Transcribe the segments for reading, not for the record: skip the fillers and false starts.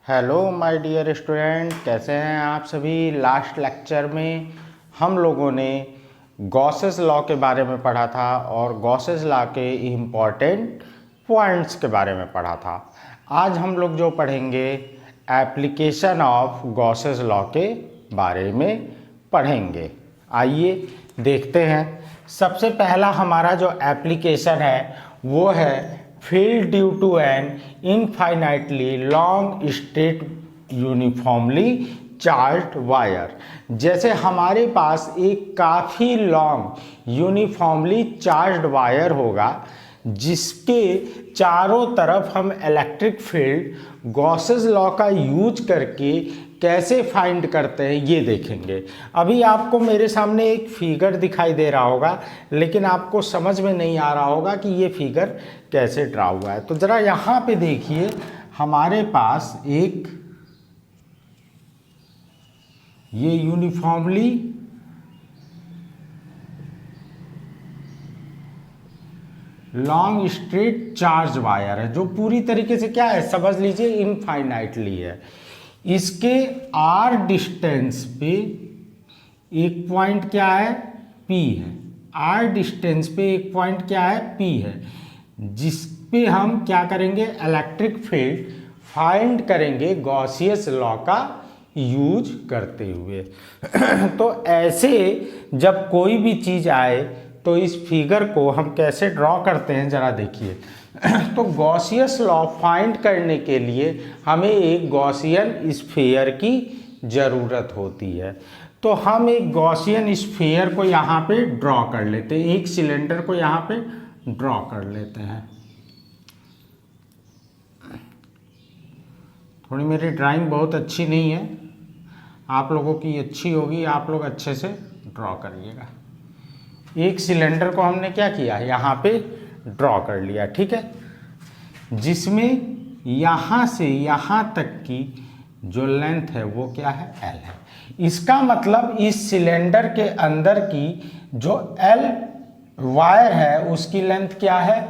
Hello my dear student, कैसे हैं आप सभी। लास्ट लेक्चर में हम लोगों ने गॉसेस लॉ के बारे में पढ़ा था और गॉसेस लॉ के इम्पॉर्टेंट पॉइंट्स के बारे में पढ़ा था। आज हम लोग जो पढ़ेंगे एप्लीकेशन ऑफ गॉसेस लॉ के बारे में पढ़ेंगे। आइए देखते हैं। सबसे पहला हमारा जो एप्लीकेशन है वो है field due to an infinitely long straight uniformly charged wire. जैसे हमारे पास एक काफ़ी लॉन्ग यूनिफॉर्मली चार्ज्ड वायर होगा जिसके चारों तरफ हम इलेक्ट्रिक फील्ड गॉसेस लॉ का यूज करके कैसे फाइंड करते हैं ये देखेंगे। अभी आपको मेरे सामने एक फिगर दिखाई दे रहा होगा, लेकिन आपको समझ में नहीं आ रहा होगा कि ये फिगर कैसे ड्रा हुआ है। तो ज़रा यहाँ पे देखिए, हमारे पास एक ये uniformly long straight charge wire है जो पूरी तरीके से क्या है, समझ लीजिए इनफाइनाइटली है। इसके आर डिस्टेंस पे एक पॉइंट क्या है, पी है। आर डिस्टेंस पे एक पॉइंट क्या है, पी है, जिस पे हम क्या करेंगे, इलेक्ट्रिक फील्ड फाइंड करेंगे गॉसियस लॉ का यूज करते हुए। तो ऐसे जब कोई भी चीज़ आए तो इस फिगर को हम कैसे ड्रॉ करते हैं ज़रा देखिए। तो गॉसियस लॉ फाइंड करने के लिए हमें एक गॉसियन स्फीयर की ज़रूरत होती है। तो हम एक गॉसियन स्फीयर को यहाँ पे ड्रॉ कर लेते हैं, एक सिलेंडर को यहाँ पे ड्रॉ कर लेते हैं। थोड़ी मेरी ड्राइंग बहुत अच्छी नहीं है, आप लोगों की अच्छी होगी, आप लोग अच्छे से ड्रॉ करिएगा। एक सिलेंडर को हमने क्या किया, यहाँ पे ड्रॉ कर लिया, ठीक है, जिसमें यहाँ से यहाँ तक की जो लेंथ है वो क्या है, एल है। इसका मतलब इस सिलेंडर के अंदर की जो एल वायर है उसकी लेंथ क्या है,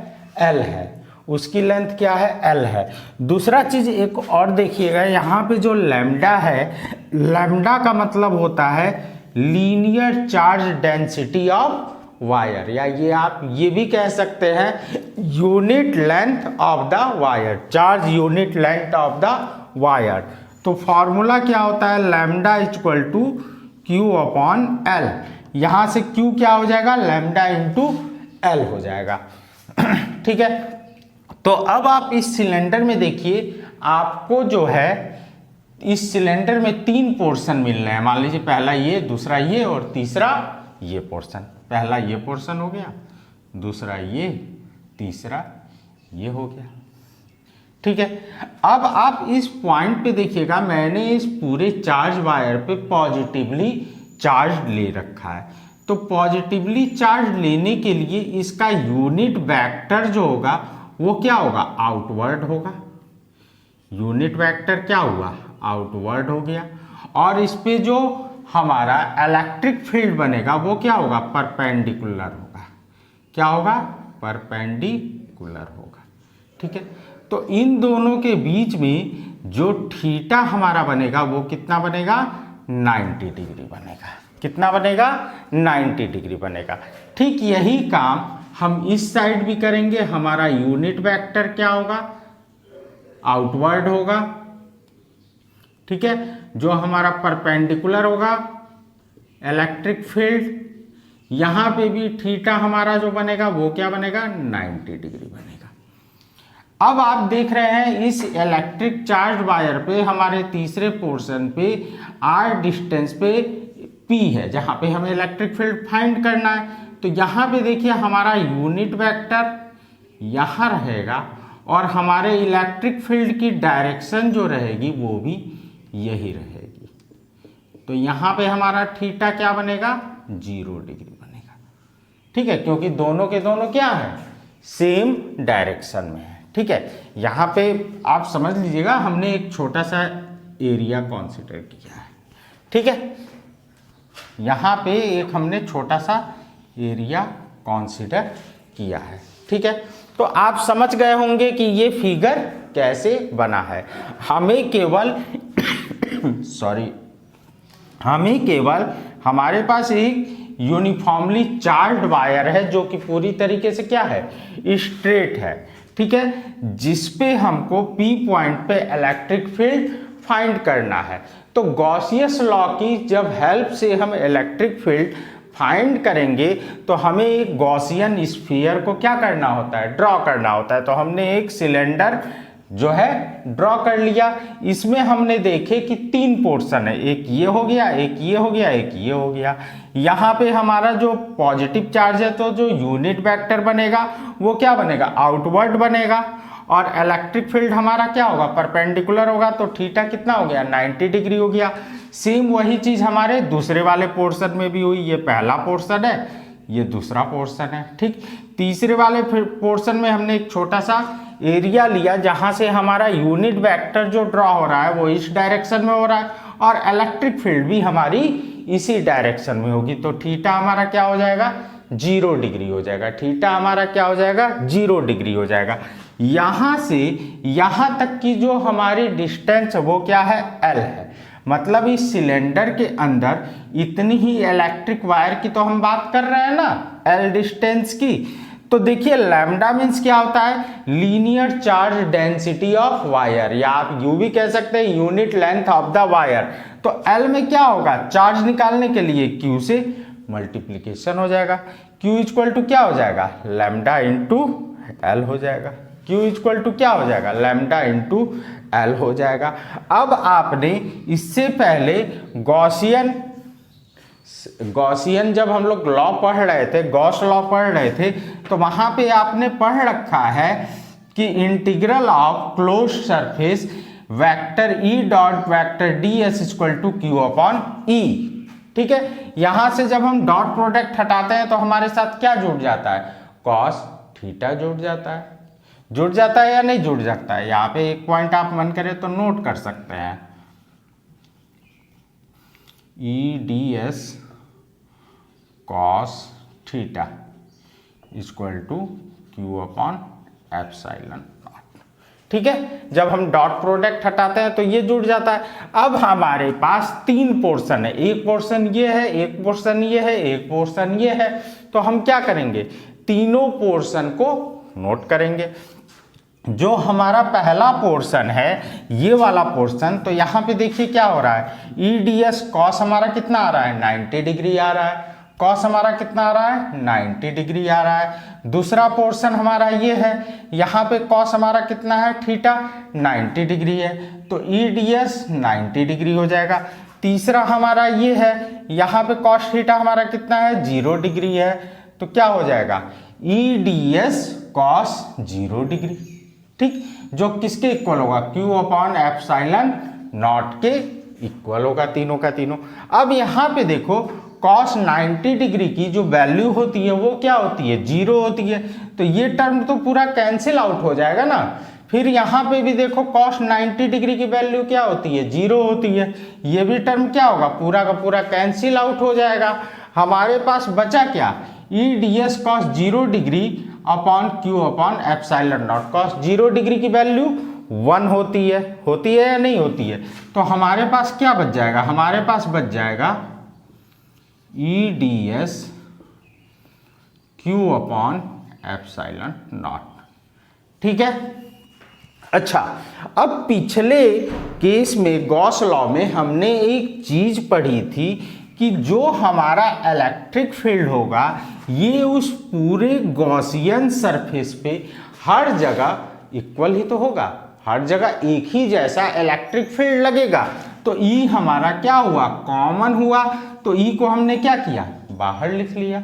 एल है, उसकी लेंथ क्या है, एल है। दूसरा चीज एक और देखिएगा, यहाँ पे जो लैम्डा है, लैम्डा का मतलब होता है linear charge density of wire, या ये आप ये भी कह सकते हैं unit length of the wire, charge unit length of the wire. तो फॉर्मूला क्या होता है, lambda equal to Q upon L. यहाँ से क्यू क्या हो जाएगा, लैम्डा इंटू एल हो जाएगा। ठीक है। तो अब आप इस सिलेंडर में देखिए, आपको जो है इस सिलेंडर में तीन पोर्शन मिल रहे हैं। मान लीजिए पहला ये, दूसरा ये और तीसरा ये पोर्शन। पहला ये पोर्शन हो गया, दूसरा ये, तीसरा ये हो गया, ठीक है। अब आप इस पॉइंट पे देखिएगा, मैंने इस पूरे चार्ज वायर पे पॉजिटिवली चार्ज ले रखा है। तो पॉजिटिवली चार्ज लेने के लिए इसका यूनिट वेक्टर जो होगा वो क्या होगा, आउटवर्ड होगा। यूनिट वेक्टर क्या हुआ, आउटवर्ड हो गया। और इस पे जो हमारा इलेक्ट्रिक फील्ड बनेगा वो क्या होगा, परपेंडिकुलर होगा। क्या होगा, परपेंडिकुलर होगा, ठीक है। तो इन दोनों के बीच में जो थीटा हमारा बनेगा वो कितना बनेगा, 90 डिग्री बनेगा। कितना बनेगा, 90 डिग्री बनेगा। ठीक यही काम हम इस साइड भी करेंगे। हमारा यूनिट वेक्टर क्या होगा, आउटवर्ड होगा, ठीक है। जो हमारा परपेंडिकुलर होगा इलेक्ट्रिक फील्ड, यहां पे भी थीटा हमारा जो बनेगा वो क्या बनेगा, 90 डिग्री बनेगा। अब आप देख रहे हैं इस इलेक्ट्रिक चार्ज वायर पे हमारे तीसरे पोर्शन पे आर डिस्टेंस पे पी है, जहां पे हमें इलेक्ट्रिक फील्ड फाइंड करना है। तो यहां पे देखिए हमारा यूनिट वेक्टर यहां रहेगा और हमारे इलेक्ट्रिक फील्ड की डायरेक्शन जो रहेगी वो भी यही रहेगी। तो यहां पे हमारा थीटा क्या बनेगा, 0 डिग्री बनेगा, ठीक है, क्योंकि दोनों के दोनों क्या है, सेम डायरेक्शन में है, ठीक है। यहां पे आप समझ लीजिएगा हमने एक छोटा सा एरिया कंसीडर किया है, ठीक है। यहां पे एक हमने छोटा सा एरिया कंसीडर किया है, ठीक है। तो आप समझ गए होंगे कि ये फिगर कैसे बना है। हमें केवल हमारे पास एक यूनिफॉर्मली चार्ज वायर है जो कि पूरी तरीके से क्या है, स्ट्रेट है, ठीक है, जिस पे हमको P पॉइंट पे इलेक्ट्रिक फील्ड फाइंड करना है। तो गॉसियस लॉ की जब हेल्प से हम इलेक्ट्रिक फील्ड फाइंड करेंगे तो हमें एक गॉसियन स्फीयर को क्या करना होता है, ड्रॉ करना होता है। तो हमने एक सिलेंडर जो है ड्रॉ कर लिया। इसमें हमने देखे कि 3 पोर्शन है, एक ये हो गया, एक ये हो गया, एक ये हो गया। यहाँ पे हमारा जो पॉजिटिव चार्ज है तो जो यूनिट वेक्टर बनेगा वो क्या बनेगा, आउटवर्ड बनेगा। और इलेक्ट्रिक फील्ड हमारा क्या होगा, परपेंडिकुलर होगा। तो थीटा कितना हो गया, 90 डिग्री हो गया। सेम वही चीज हमारे दूसरे वाले पोर्शन में भी हुई। ये पहला पोर्शन है, ये दूसरा पोर्शन है, ठीक। तीसरे वाले पोर्शन में हमने एक छोटा सा एरिया लिया जहां से हमारा यूनिट वेक्टर जो ड्रॉ हो रहा है वो इस डायरेक्शन में हो रहा है और इलेक्ट्रिक फील्ड भी हमारी इसी डायरेक्शन में होगी। तो थीटा हमारा क्या हो जाएगा, 0 डिग्री हो जाएगा। थीटा हमारा क्या हो जाएगा, 0 डिग्री हो जाएगा। यहां से यहां तक की जो हमारी डिस्टेंस वो क्या है, L है। मतलब इस सिलेंडर के अंदर इतनी ही इलेक्ट्रिक वायर की तो हम बात कर रहे हैं ना, L डिस्टेंस की। तो देखिए लैम्डा मीन्स क्या होता है, linear charge density of wire, या आप यू भी कह सकते हैं unit length of the wire. तो L में क्या होगा, चार्ज निकालने के लिए Q से मल्टीप्लीकेशन हो जाएगा। Q इक्वल टू क्या हो जाएगा, लैम्डा इंटू L हो जाएगा। Q इक्वल टू क्या हो जाएगा, लैम्डा इंटू L हो जाएगा। अब आपने इससे पहले गॉसियन जब हम लोग लॉ पढ़ रहे थे, गॉस लॉ पढ़ रहे थे, तो वहां पे आपने पढ़ रखा है कि integral of close surface vector E dot vector ds equal to Q upon E, ठीक है। यहां से जब हम डॉट प्रोडक्ट हटाते हैं तो हमारे साथ क्या जुड़ जाता है, कॉस थीटा जुड़ जाता है। जुड़ जाता है या नहीं जुड़ जाता है, यहाँ पे एक पॉइंट आप मन करें तो नोट कर सकते हैं, EDS cos theta equal to Q upon epsilon naught, ठीक है। जब हम डॉट प्रोडक्ट हटाते हैं तो ये जुड़ जाता है। अब हमारे पास 3 पोर्शन है, एक पोर्शन ये है, एक पोर्शन ये है, एक पोर्शन ये है। तो हम क्या करेंगे, तीनों पोर्शन को नोट करेंगे। जो हमारा पहला पोर्शन है ये वाला पोर्शन, तो यहाँ पे देखिए क्या हो रहा है, EDS कॉस हमारा कितना आ रहा है, 90 डिग्री आ रहा है। कॉस हमारा कितना आ रहा है, 90 डिग्री आ रहा है। दूसरा पोर्शन हमारा ये है, यहाँ पे कॉस हमारा कितना है, थीटा 90 डिग्री है, तो EDS 90 डिग्री हो जाएगा। तीसरा हमारा ये है, यहाँ पे कॉस थीटा हमारा कितना है, 0 डिग्री है, तो क्या हो जाएगा, EDS कॉस 0 डिग्री, ठीक, जो किसके इक्वल होगा, Q अपॉन एप्सिलॉन नॉट के इक्वल होगा, तीनों का तीनों। अब यहाँ पे देखो cos 90 डिग्री की जो वैल्यू होती है वो क्या होती है, 0 होती है। तो ये टर्म तो पूरा कैंसिल आउट हो जाएगा ना। फिर यहाँ पे भी देखो cos 90 डिग्री की वैल्यू क्या होती है, 0 होती है। ये भी टर्म क्या होगा, पूरा का पूरा कैंसिल आउट हो जाएगा। हमारे पास बचा क्या, EDS cos 0 degree upon Q upon epsilon not. cos 0 degree की वैल्यू 1 होती है या नहीं होती है। तो हमारे पास क्या बच जाएगा, हमारे पास बच जाएगा EDS Q upon epsilon naught, ठीक है। अच्छा, अब पिछले केस में गॉस लॉ में हमने एक चीज पढ़ी थी कि जो हमारा इलेक्ट्रिक फील्ड होगा ये उस पूरे गॉसियन सरफेस पे हर जगह इक्वल ही तो होगा, हर जगह एक ही जैसा इलेक्ट्रिक फील्ड लगेगा। तो E हमारा क्या हुआ, कॉमन हुआ। तो E को हमने क्या किया, बाहर लिख लिया।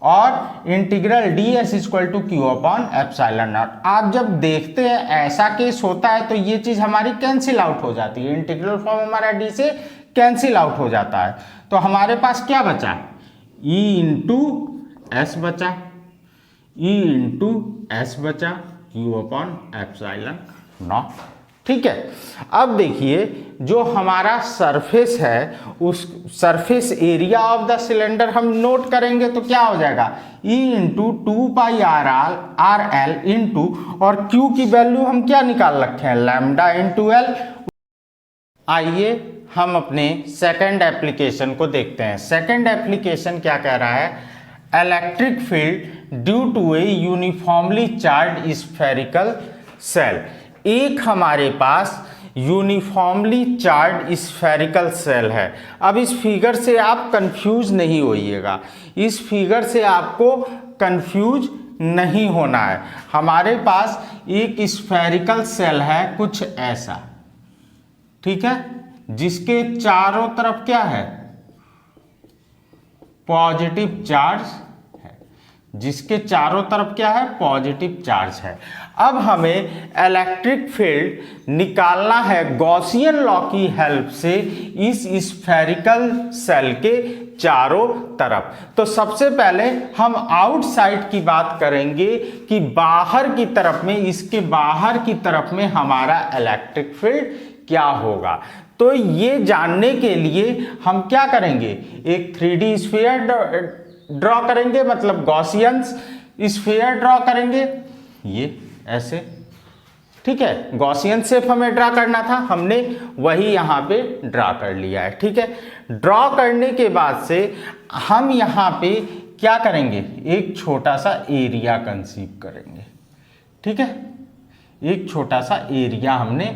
और integral ds equal to Q upon epsilon naught. आप जब देखते हैं ऐसा केस होता है तो ये चीज हमारी कैंसिल आउट हो जाती है, इंटीग्रल फॉर्म हमारा D से कैंसिल आउट हो जाता है। तो हमारे पास क्या बचा, E इंटू एस बचा, E इंटू एस बचा, Q अपॉन एप्सिलॉन नॉट, ठीक है। अब देखिए जो हमारा सरफेस है उस surface area of the cylinder हम नोट करेंगे तो क्या हो जाएगा, E into 2πr L into, और Q की वैल्यू हम क्या निकाल रखे हैं, लैम्डा इंटू L। आइए हम अपने सेकंड एप्लीकेशन को देखते हैं। सेकंड एप्लीकेशन क्या कह रहा है, electric field due to a uniformly charged spherical shell. एक हमारे पास यूनिफॉर्मली चार्ज स्फेरिकल सेल है। अब इस फिगर से आप कंफ्यूज नहीं होइएगा, इस फिगर से आपको कंफ्यूज नहीं होना है। हमारे पास एक स्फेरिकल सेल है कुछ ऐसा, ठीक है, जिसके चारों तरफ क्या है, पॉजिटिव चार्ज है, जिसके चारों तरफ क्या है, पॉजिटिव चार्ज है। अब हमें इलेक्ट्रिक फील्ड निकालना है गॉसियन लॉ की हेल्प से इस स्फेरिकल सेल के चारों तरफ। तो सबसे पहले हम आउटसाइड की बात करेंगे कि बाहर की तरफ में, इसके बाहर की तरफ में हमारा इलेक्ट्रिक फील्ड क्या होगा। तो ये जानने के लिए हम क्या करेंगे, एक 3D स्फीयर ड्रॉ करेंगे, मतलब गॉसियन स्फीयर ड्रॉ करेंगे, ये ऐसे, ठीक है। गॉसियन शेप हमें ड्रा करना था, हमने वही यहाँ पे ड्रा कर लिया है, ठीक है। ड्रॉ करने के बाद से हम यहाँ पे क्या करेंगे, एक छोटा सा एरिया कंसीव करेंगे, ठीक है। एक छोटा सा एरिया हमने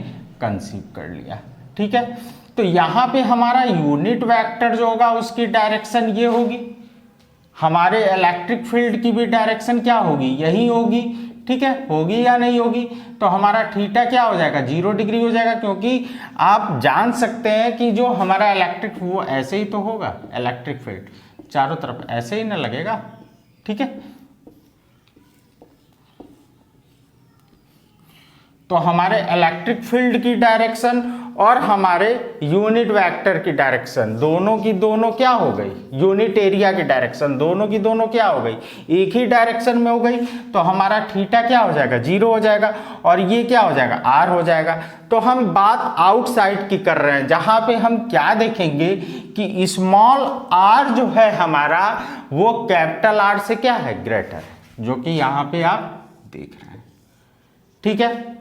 कंसीव कर लिया, ठीक है। तो यहाँ पे हमारा यूनिट वेक्टर जो होगा उसकी डायरेक्शन ये होगी, हमारे इलेक्ट्रिक फील्ड की भी डायरेक्शन क्या होगी, यही होगी, ठीक है। होगी या नहीं होगी, तो हमारा थीटा क्या हो जाएगा, 0 डिग्री हो जाएगा, क्योंकि आप जान सकते हैं कि जो हमारा इलेक्ट्रिक वो ऐसे ही तो होगा, इलेक्ट्रिक फील्ड चारों तरफ ऐसे ही ना लगेगा, ठीक है। तो हमारे इलेक्ट्रिक फील्ड की डायरेक्शन और हमारे यूनिट वेक्टर की डायरेक्शन दोनों की दोनों क्या हो गई, यूनिट एरिया की डायरेक्शन दोनों की दोनों क्या हो गई, एक ही डायरेक्शन में हो गई। तो हमारा थीटा क्या हो जाएगा, 0 हो जाएगा, और ये क्या हो जाएगा, r हो जाएगा। तो हम बात आउटसाइड की कर रहे हैं, जहां पे हम क्या देखेंगे कि स्मॉल r जो है हमारा वो कैपिटल R से क्या है, ग्रेटर है, जो कि यहां पे आप देख रहे हैं, ठीक है।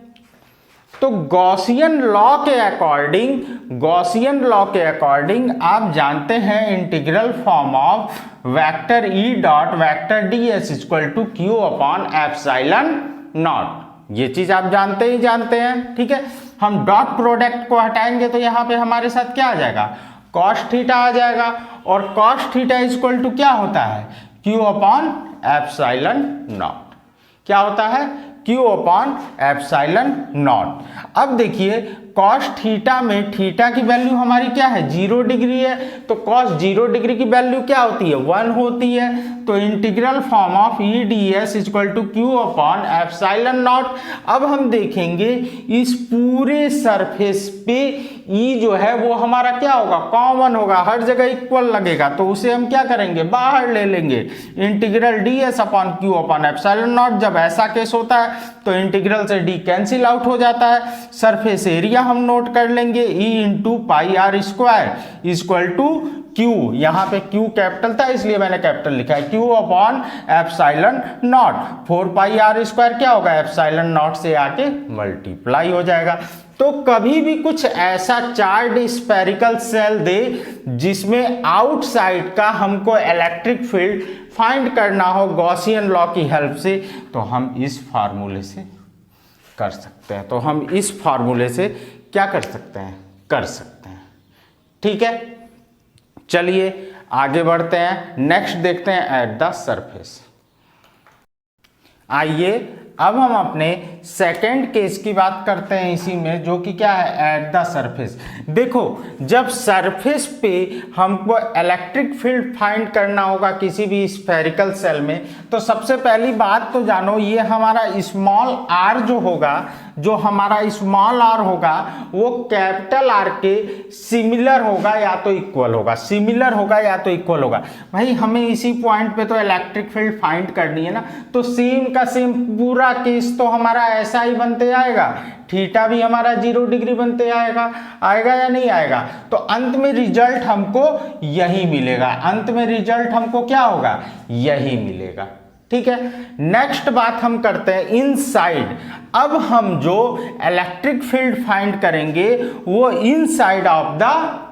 तो गॉसियन लॉ के अकॉर्डिंग, गॉसियन लॉ के अकॉर्डिंग आप जानते हैं integral form of vector E dot vector D S equal to Q upon epsilon naught, ये चीज आप जानते ही जानते हैं, ठीक है। हम डॉट प्रोडक्ट को हटाएंगे तो यहाँ पे हमारे साथ क्या आ जाएगा, कॉस थीटा आ जाएगा, और कॉस थीटा इक्वल टू क्या होता है, क्यू अपॉन एप्सिलॉन नॉट, क्या होता है, Q अपॉन एप्सिलॉन नॉट। अब देखिए कॉस थीटा में थीटा की वैल्यू हमारी क्या है, 0 डिग्री है, तो कॉस 0 डिग्री की वैल्यू क्या होती है, 1 होती है। तो integral form of E D S equal to Q upon epsilon naught. अब हम देखेंगे इस पूरे सरफेस पे ई जो है वो हमारा क्या होगा, कॉमन होगा, हर जगह इक्वल लगेगा, तो उसे हम क्या करेंगे, बाहर ले लेंगे, integral D S upon Q upon epsilon not. जब ऐसा केस होता है तो इंटीग्रल से डी कैंसिल आउट हो जाता है। सरफेस एरिया हम नोट कर लेंगे, E into pi R square equal to Q, यहाँ पे क्यू कैपिटल था इसलिए मैंने कैपिटल लिखा है, Q upon epsilon naught. 4 pi R square क्या होगा, एप्सिलॉन नॉट से आके मल्टीप्लाई हो जाएगा। तो कभी भी कुछ ऐसा चार्ज स्फेरिकल सेल दे जिसमें आउटसाइड का हमको इलेक्ट्रिक फील्ड फाइंड करना हो गॉसियन लॉ की हेल्प से, तो हम इस फार्मूले से कर सकते हैं, तो हम इस फार्मूले से क्या कर सकते हैं, कर सकते हैं, ठीक है। चलिए आगे बढ़ते हैं, नेक्स्ट देखते हैं एट द सरफेस। आइए अब हम अपने सेकेंड केस की बात करते हैं इसी में, जो कि क्या है, एट द सरफेस। देखो जब सरफेस पे हमको इलेक्ट्रिक फील्ड फाइंड करना होगा किसी भी स्फेरिकल सेल में, तो सबसे पहली बात तो जानो ये हमारा स्मॉल r जो होगा जो हमारा स्मॉल आर होगा वो कैपिटल आर के सिमिलर होगा या तो इक्वल होगा, सिमिलर होगा या तो इक्वल होगा। भाई हमें इसी पॉइंट पे तो इलेक्ट्रिक फील्ड फाइंड करनी है ना, तो सेम का सेम पूरा केस तो हमारा ऐसा ही बनते आएगा, थीटा भी हमारा 0 डिग्री बनते आएगा, आएगा या नहीं आएगा। तो अंत में रिजल्ट हमको यही मिलेगा, अंत में रिजल्ट हमको क्या होगा, यही मिलेगा। ठीक है, नेक्स्ट बात हम करते हैं इनसाइड। अब हम जो इलेक्ट्रिक फील्ड फाइंड करेंगे वो inside of the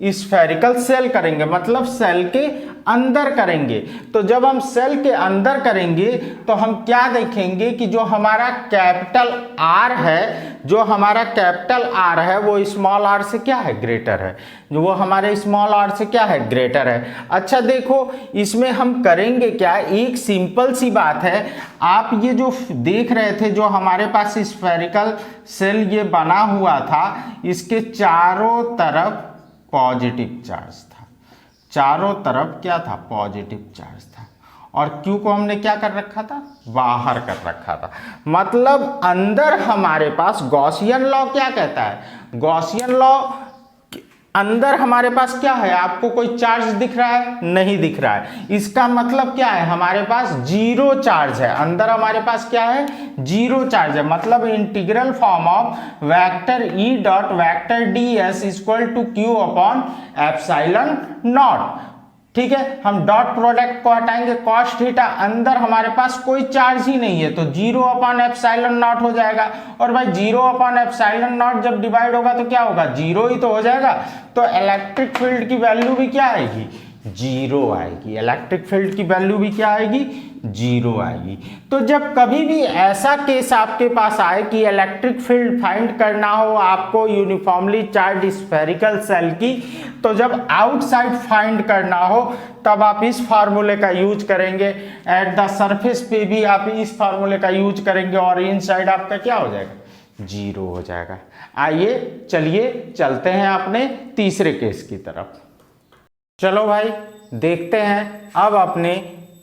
spherical shell करेंगे, मतलब सेल के अंदर करेंगे। तो जब हम सेल के अंदर करेंगे तो हम क्या देखेंगे कि जो हमारा कैपिटल आर है, जो हमारा कैपिटल आर है वो स्मॉल आर से क्या है, ग्रेटर है, जो वो हमारे स्मॉल आर से क्या है, ग्रेटर है। अच्छा देखो इसमें हम करेंगे क्या, एक सिंपल सी बात है, आप ये जो देख रहे थे जो हमारे पास स्फेरिकल सेल ये बना हुआ था, इसके चारों तरफ पॉजिटिव चार्ज था, चारों तरफ क्या था, पॉजिटिव चार्ज था, और क्यू को हमने क्या कर रखा था, बाहर कर रखा था। मतलब अंदर हमारे पास गॉसियन लॉ क्या कहता है, गॉसियन लॉ अंदर हमारे पास क्या है, आपको कोई चार्ज दिख रहा है, नहीं दिख रहा है, इसका मतलब क्या है, हमारे पास जीरो चार्ज है, अंदर हमारे पास क्या है, जीरो चार्ज है। मतलब integral form of vector E dot vector D S equal to Q upon epsilon naught. ठीक है, हम डॉट प्रोडक्ट को हटाएंगे, कॉस थीटा, अंदर हमारे पास कोई चार्ज ही नहीं है तो 0 अपॉन एप्सिलॉन नॉट हो जाएगा। और भाई 0 अपॉन एप्सिलॉन नॉट जब डिवाइड होगा तो क्या होगा, 0 ही तो हो जाएगा। तो इलेक्ट्रिक फील्ड की वैल्यू भी क्या आएगी, 0 आएगी। इलेक्ट्रिक फील्ड की वैल्यू भी क्या आएगी, 0 आएगी। तो जब कभी भी ऐसा केस आपके पास आए कि इलेक्ट्रिक फील्ड फाइंड करना हो आपको यूनिफॉर्मली चार्ज स्फेरिकल सेल की, तो जब आउटसाइड फाइंड करना हो तब आप इस फार्मूले का यूज करेंगे, एट द सरफेस पे भी आप इस फार्मूले का यूज करेंगे और इनसाइड आपका क्या हो जाएगा, 0 हो जाएगा। आइए चलिए चलते हैं अपने तीसरे केस की तरफ। चलो भाई देखते हैं अब अपने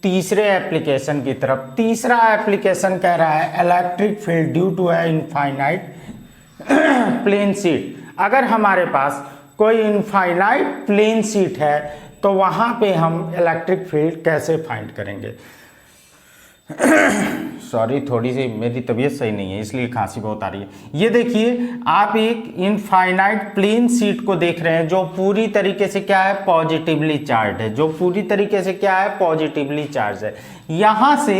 तीसरे एप्लीकेशन की तरफ। तीसरा एप्लीकेशन कह रहा है electric field due to a infinite plane sheet. अगर हमारे पास कोई इनफाइनाइट प्लेन शीट है तो वहां पे हम इलेक्ट्रिक फील्ड कैसे फाइंड करेंगे। सॉरी, थोड़ी सी मेरी तबीयत सही नहीं है इसलिए खांसी बहुत आ रही है। ये देखिए आप एक इनफाइनाइट प्लेन शीट को देख रहे हैं जो पूरी तरीके से क्या है, पॉजिटिवली चार्ज है, जो पूरी तरीके से क्या है, पॉजिटिवली चार्ज है। यहाँ से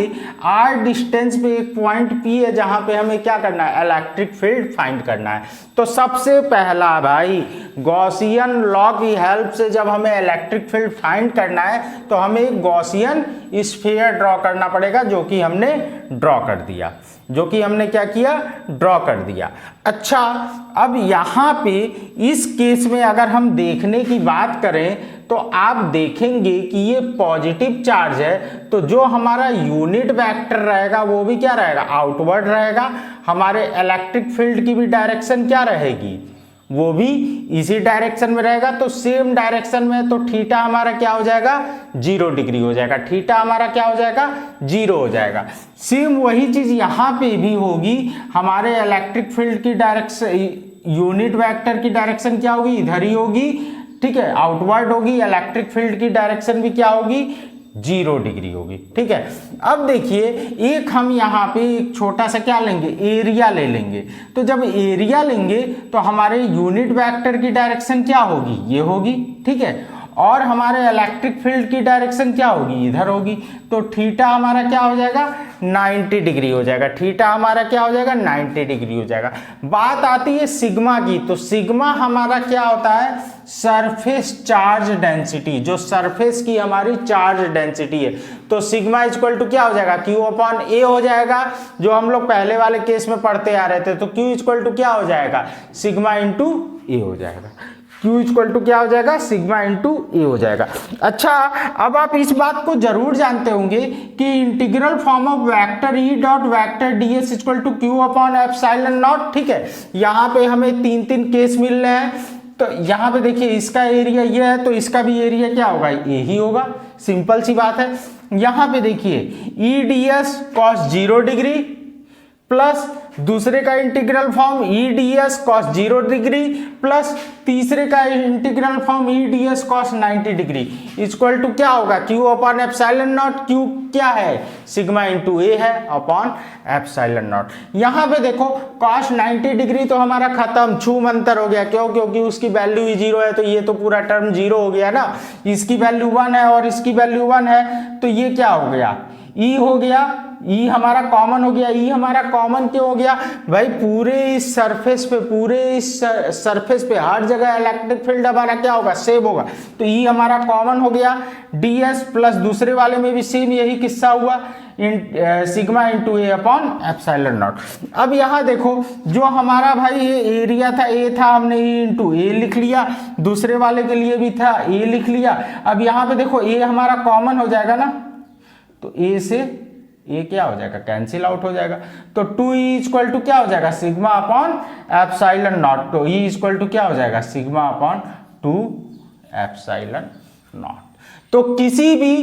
r डिस्टेंस पे एक पॉइंट P है जहाँ पे हमें क्या करना है, इलेक्ट्रिक फील्ड फाइंड करना है। तो सबसे पहला भाई गॉसियन लॉ की हेल्प से जब हमें इलेक्ट्रिक फील्ड फाइंड करना है तो हमें एक गॉसियन स्फीयर ड्रॉ करना पड़ेगा, जो कि हमने ड्रॉ कर दिया, जो कि हमने क्या किया, ड्रॉ कर दिया। अच्छा अब यहाँ पे इस केस में अगर हम देखने की बात करें तो आप देखेंगे कि ये पॉजिटिव चार्ज है, तो जो हमारा यूनिट वेक्टर रहेगा वो भी क्या रहेगा, आउटवर्ड रहेगा। हमारे इलेक्ट्रिक फील्ड की भी डायरेक्शन क्या रहेगी, वो भी इसी डायरेक्शन में रहेगा। तो सेम डायरेक्शन में तो थीटा हमारा क्या हो जाएगा, 0 डिग्री हो जाएगा, थीटा हमारा क्या हो जाएगा, 0 हो जाएगा। सेम वही चीज यहाँ पे भी होगी, हमारे इलेक्ट्रिक फील्ड की डायरेक्शन, यूनिट वेक्टर की डायरेक्शन क्या होगी, इधर ही होगी, ठीक है, आउटवर्ड होगी। इलेक्ट्रिक फील्ड की डायरेक्शन भी क्या होगी, 0 डिग्री होगी। ठीक है, अब देखिए एक हम यहाँ पे एक छोटा सा क्या लेंगे, एरिया ले लेंगे। तो जब एरिया लेंगे तो हमारे यूनिट वेक्टर की डायरेक्शन क्या होगी, ये होगी, ठीक है, और हमारे इलेक्ट्रिक फील्ड की डायरेक्शन क्या होगी, इधर होगी। तो थीटा हमारा क्या हो जाएगा, 90 डिग्री हो जाएगा, थीटा हमारा क्या हो जाएगा, 90 डिग्री हो जाएगा। बात आती है सिग्मा की, तो सिग्मा हमारा क्या होता है, सरफेस चार्ज डेंसिटी, जो सरफेस की हमारी चार्ज डेंसिटी है। तो सिग्मा इक्वल टू क्या हो जाएगा, क्यू अपॉन ए हो जाएगा, जो हम लोग पहले वाले केस में पढ़ते आ रहे थे। तो क्यू इक्वल टू क्या हो जाएगा, सिग्मा इंटू ए हो जाएगा, Q इक्वल टू क्या हो जाएगा, सिग्मा इंटू ए हो जाएगा। अच्छा अब आप इस बात को जरूर जानते होंगे कि integral form of vector E dot vector D S equal to Q upon epsilon naught. ठीक है, यहाँ पे हमें 3 केस मिल रहे हैं। तो यहाँ पे देखिए इसका एरिया ये है तो इसका भी एरिया क्या होगा, ये ही होगा, सिंपल सी बात है। यहाँ पे देखिए E D S cos 0 degree plus दूसरे का integral form E D S cos 0 degree plus तीसरे का integral form E D S cos 90 degree equal to क्या होगा, Q upon epsilon naught. Q क्या है, सिग्मा इंटू ए है अपॉन एप्सिलॉन नॉट। यहाँ पे देखो कॉस 90 डिग्री तो हमारा खत्म, छूम अंतर हो गया। क्यों, क्योंकि उसकी वैल्यू ही 0 है, तो ये तो पूरा टर्म 0 हो गया ना। इसकी वैल्यू 1 है और इसकी वैल्यू 1 है, तो ये क्या हो गया, ई हो गया। ई हमारा कॉमन हो गया। ई हमारा कॉमन क्यों हो गया भाई, पूरे इस सरफेस पे हर जगह इलेक्ट्रिक फील्ड हमारा क्या होगा, सेम होगा। तो ई हमारा कॉमन हो गया। ds प्लस दूसरे वाले में भी सेम यही किस्सा हुआ, सिग्मा इंटू ए अपॉन एप्सिलॉन नॉट। अब यहाँ देखो जो हमारा भाई ये एरिया था, ए था, हमने ए इंटू ए लिख लिया, दूसरे वाले के लिए भी था ए लिख लिया। अब यहाँ पे देखो ए हमारा कॉमन हो जाएगा ना, तो ए से ये क्या हो जाएगा, कैंसिल आउट हो जाएगा। तो 2e इक्वल टू क्या हो जाएगा, सिग्मा अपॉन एप्सिलॉन नॉट। तो e इक्वल टू क्या हो जाएगा, सिग्मा अपॉन 2 एप्सिलॉन नॉट। तो किसी भी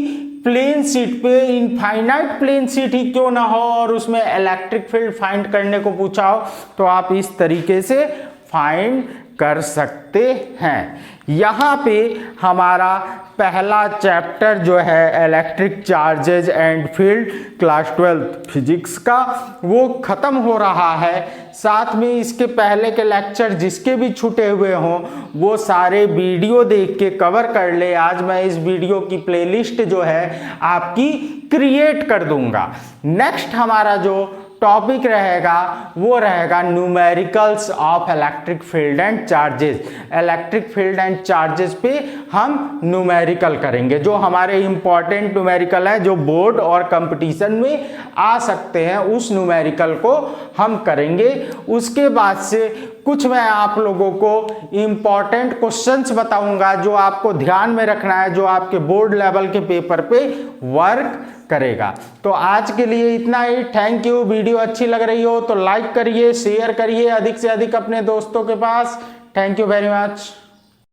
प्लेन शीट पे, इनफाइनाइट प्लेन शीट ही क्यों ना हो और उसमें इलेक्ट्रिक फील्ड फाइंड करने को पूछा हो, तो आप इस तरीके से फाइंड कर सकते हैं। यहाँ पे हमारा पहला चैप्टर जो है electric charges and field class 12 physics का वो ख़त्म हो रहा है। साथ में इसके पहले के लेक्चर जिसके भी छूटे हुए हों वो सारे वीडियो देख के कवर कर ले। आज मैं इस वीडियो की प्लेलिस्ट जो है आपकी क्रिएट कर दूंगा। नेक्स्ट हमारा जो टॉपिक रहेगा वो रहेगा numericals of electric field and charges. Electric field and charges पे हम न्यूमेरिकल करेंगे, जो हमारे इंपॉर्टेंट न्यूमेरिकल है, जो बोर्ड और कंपटीशन में आ सकते हैं, उस न्यूमेरिकल को हम करेंगे। उसके बाद से कुछ मैं आप लोगों को इंपॉर्टेंट क्वेश्चंस बताऊंगा जो आपको ध्यान में रखना है, जो आपके बोर्ड लेवल के पेपर पे वर्क करेगा। तो आज के लिए इतना ही। Thank you. वीडियो अच्छी लग रही हो तो लाइक करिए, शेयर करिए अधिक से अधिक अपने दोस्तों के पास। Thank you very much.